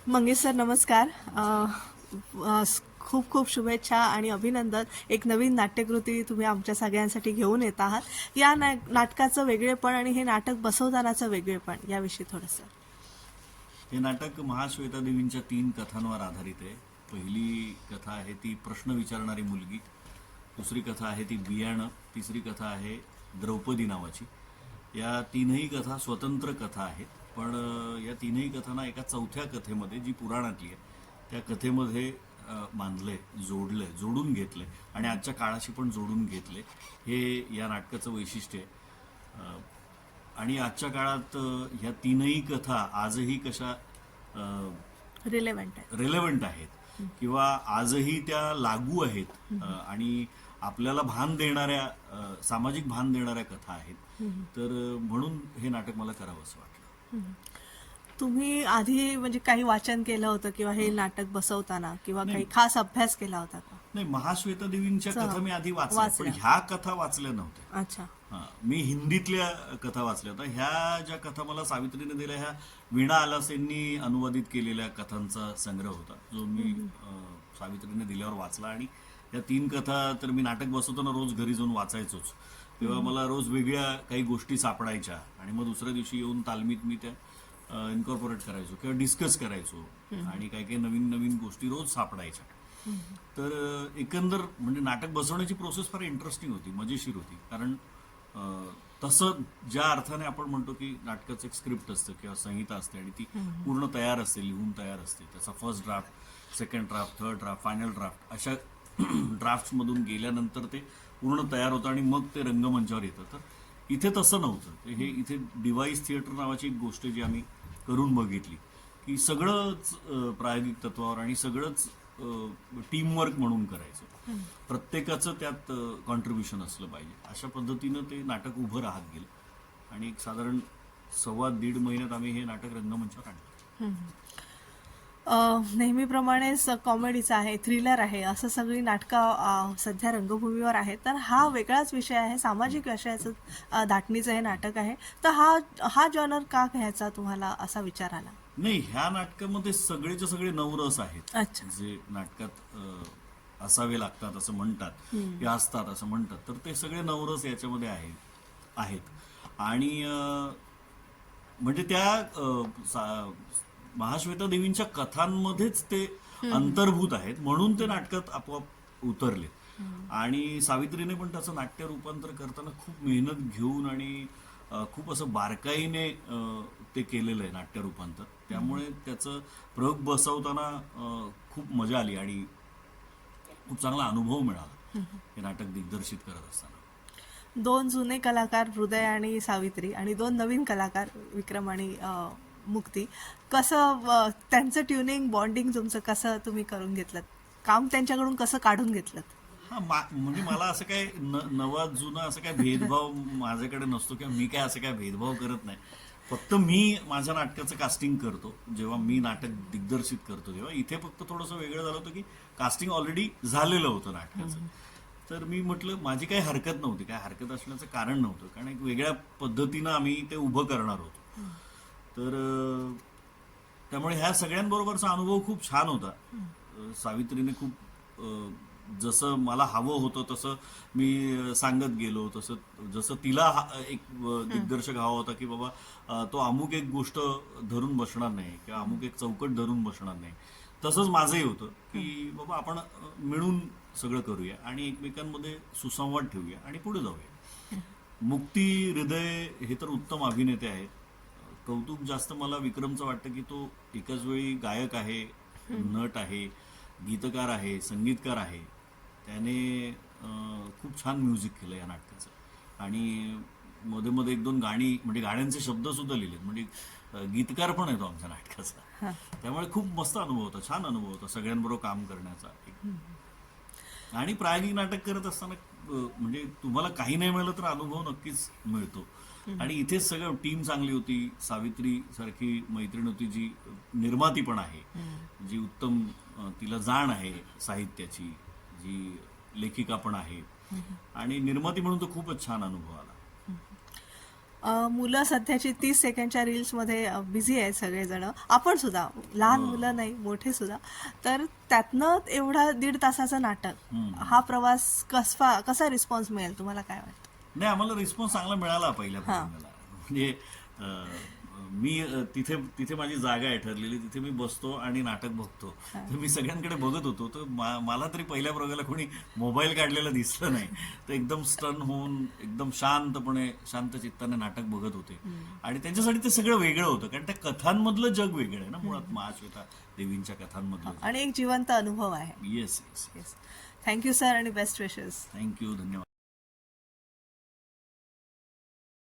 Mangesh sir नमस्कार. खूप खूप शुभेच्छा आणि अभिनंदन. एक नवीन नाट्यकृती तुम्ही आमच्या सगळ्यांसाठी घेऊन येत आहात. या नाटकाचं वेगळेपण आणि हे नाटक बसवतानाचं वेगळेपण याविषयी थोडंसं. हे नाटक महाश्वेता देवींच्या 3 कथांवर आधारित आहे. पहिली कथा आहे ती प्रश्न विचारणारी मुलगी, दुसरी कथा आहे ती बियाणं, तिसरी कथा आहे द्रौपदी नावाची. या तीनही कथा स्वतंत्र कथा आहेत, पण या तीनही कथांना एका चौथ्या कथेमध्ये जी पुराणातली आहे त्या कथेमध्ये बांधले, जोडून घेतले आणि आजच्या काळाशी पण जोडून घेतले. हे या नाटकाचं वैशिष्ट्य आहे. आणि आजच्या काळात ह्या तीनही कथा आजही कशा रिलेव्हंट आहेत किंवा आजही त्या लागू आहेत आणि आपल्याला भान देणाऱ्या, सामाजिक भान देणाऱ्या कथा आहेत. तर म्हणून हे नाटक मला करावंसं वाटलं. तुम्ही आधी म्हणजे काही वाचन केलं होतं किंवा हे नाटक बसवताना किंवा काही खास अभ्यास केला होता का? नाही, महाश्वेता देवींच्या कथा मी आधी वाचल्या, पण ह्या कथा वाचल्या नव्हत्या. अच्छा. मी हिंदीतल्या कथा वाचल्या होत्या. ह्या ज्या कथा मला सावित्रीने दिल्या, ह्या वीणा आलासेंनी अनुवादित केलेल्या कथांचा संग्रह होता, जो मी सावित्रीने दिल्यावर वाचला. आणि या 3 कथा तर मी नाटक बसवताना रोज घरी जाऊन वाचायचोच. तेव्हा मला रोज वेगळ्या काही गोष्टी सापडायच्या आणि मग दुसऱ्या दिवशी येऊन तालमीत मी त्या इन्कॉर्पोरेट करायचो किंवा डिस्कस करायचो आणि काही काही नवीन नवीन गोष्टी रोज सापडायच्या. तर एकंदर म्हणजे नाटक बसवण्याची प्रोसेस फार इंटरेस्टिंग होती, मजेशीर होती. कारण तसं ज्या अर्थाने आपण म्हणतो की नाटकाचं एक स्क्रिप्ट असतं किंवा संहिता असते आणि ती पूर्ण तयार असते, लिहून तयार असते. त्याचा first draft, second draft, third draft, final draft अशा ड्राफ्ट्समधून गेल्यानंतर ते पूर्ण तयार होतं आणि मग ते रंगमंचावर येतं. तर इथे तसं नव्हतं. हे इथे डिव्हाइस थिएटर नावाची एक गोष्ट जी आम्ही करून बघितली की सगळंच प्रायोगिक तत्वावर आणि सगळंच टीमवर्क म्हणून करायचं. प्रत्येकाचं त्यात कॉन्ट्रीब्युशन असलं पाहिजे. अशा पद्धतीनं ते नाटक उभं राहत गेलं आणि एक साधारण 1.25 महिन्यात आम्ही हे नाटक रंगमंचावर आणलं. नेहमीप्रमाणेच कॉमेडीचं आहे, थ्रिलर आहे, असं सगळी नाटकं सध्या रंगभूमीवर आहेत. तर हा वेगळाच विषय आहे, सामाजिक विषयाचं धाटणीचं हे नाटक आहे. तर हा जॉनर का घ्यायचा तुम्हाला असा विचार आला? नाही, ह्या नाटकामध्ये सगळेचे सगळे नवरस आहेत. अच्छा. जे नाटकात असावे लागतात असं म्हणतात किंवा असतात असं म्हणतात, तर ते सगळे नवरस याच्यामध्ये आहेत. आणि म्हणजे त्या महाश्वेता देवींच्या कथांमध्येच ते अंतर्भूत आहेत, म्हणून ते नाटकात आपोआप उतरले. आणि सावित्रीने पण त्याचं नाट्य रूपांतर करताना खूप मेहनत घेऊन आणि खूप असं बारकाईने ते केलेलं आहे नाट्य रूपांतर. त्यामुळे त्याचं प्रयोग बसवताना खूप मजा आली आणि खूप चांगला अनुभव मिळाला हे नाटक दिग्दर्शित करत असताना. 2 जुने कलाकार हृदय आणि सावित्री आणि 2 नवीन कलाकार विक्रम आणि मुक्ती. कसं त्यांचं ट्युनिंग, बॉन्डिंग तुमचं कसं तुम्ही करून घेतलं? काम त्यांच्याकडून कसं काढून घेतलं? म्हणजे मला असं काय नवा जुना असं काय भेदभाव माझ्याकडे नसतो किंवा मी काय असं काय भेदभाव करत नाही. फक्त मी माझ्या नाटकाचं कास्टिंग करतो. जेव्हा मी नाटक दिग्दर्शित करतो तेव्हा इथे फक्त थोडंसं वेगळं झालं होतं की कास्टिंग ऑलरेडी झालेलं होतं नाटकाचं. तर मी म्हटलं माझी काही हरकत नव्हती, काय हरकत असण्याचं कारण नव्हतं, कारण एक वेगळ्या पद्धतीनं आम्ही ते उभं करणार होतो. तर त्यामुळे ह्या सगळ्यांबरोबरचा अनुभव खूप छान होता. सावित्रीने खूप जसं मला हवं होतं तसं मी सांगत गेलो, जसं तिला एक दिग्दर्शक हवा होता की बाबा तो अमुक एक गोष्ट धरून बसणार नाही किंवा अमुक एक चौकट धरून बसणार नाही, तसंच माझंही होतं की बाबा आपण मिळून सगळं करूया आणि एकमेकांमध्ये सुसंवाद ठेवूया आणि पुढे जाऊया. मुक्ती, हृदय हे तर उत्तम अभिनेते आहेत. कौतुक जास्त मला विक्रमचं वाटतं की तो एकाच वेळी गायक आहे, नट आहे, गीतकार आहे, संगीतकार आहे. त्याने खूप छान म्युझिक केलं या नाटकाचं आणि मध्ये मध्ये 1-2 गाणी म्हणजे गाण्यांचे शब्द सुद्धा लिहिलेत. म्हणजे गीतकार पण आहे तो आमच्या नाटकाचा. त्यामुळे खूप मस्त अनुभव होता, छान अनुभव होता सगळ्यांबरोबर काम करण्याचा. आणि प्रायोगिक नाटक करत असताना म्हणजे तुम्हाला काही नाही मिळालं तर अनुभव नक्कीच मिळतो. आणि इथेच सगळं टीम चांगली होती. सावित्री सारखी मैत्रीण होती जी निर्माती पण आहे, जी उत्तम तिला जाण आहे साहित्याची, जी लेखिका पण आहे आणि निर्माती म्हणून तो खूपच छान अनुभव आला. मुलं सध्याची 30 सेकंडच्या रील्समध्ये बिझी आहेत सगळेजण, आपण सुद्धा, लहान मुलं नाही मोठे सुद्धा. तर त्यातनं एवढा 1.5 तासाचं नाटक, हा प्रवास कसा रिस्पॉन्स मिळेल तुम्हाला काय वाटतं? नाही, आम्हाला रिस्पॉन्स चांगला मिळाला पहिल्या प्रसंगाला. म्हणजे मी तिथे माझी जागा आहे ठरलेली, तिथे मी बसतो आणि नाटक बघतो. तर मी सगळ्यांकडे बघत होतो, तर मला तरी पहिल्या प्रयोगाला कोणी मोबाईल काढलेला दिसलं नाही. तर एकदम स्टन होऊन एकदम शांतपणे शांत चित्ताने नाटक बघत होते. आणि त्यांच्यासाठी ते सगळं वेगळं होतं, कारण त्या कथांमधलं जग वेगळं आहे ना मुळात, महाश्वेता देवींच्या कथांमधलं. आणि एक जिवंत अनुभव आहे. Yes yes. थँक्यू सर आणि बेस्ट विशेस. थँक्यू, धन्यवाद.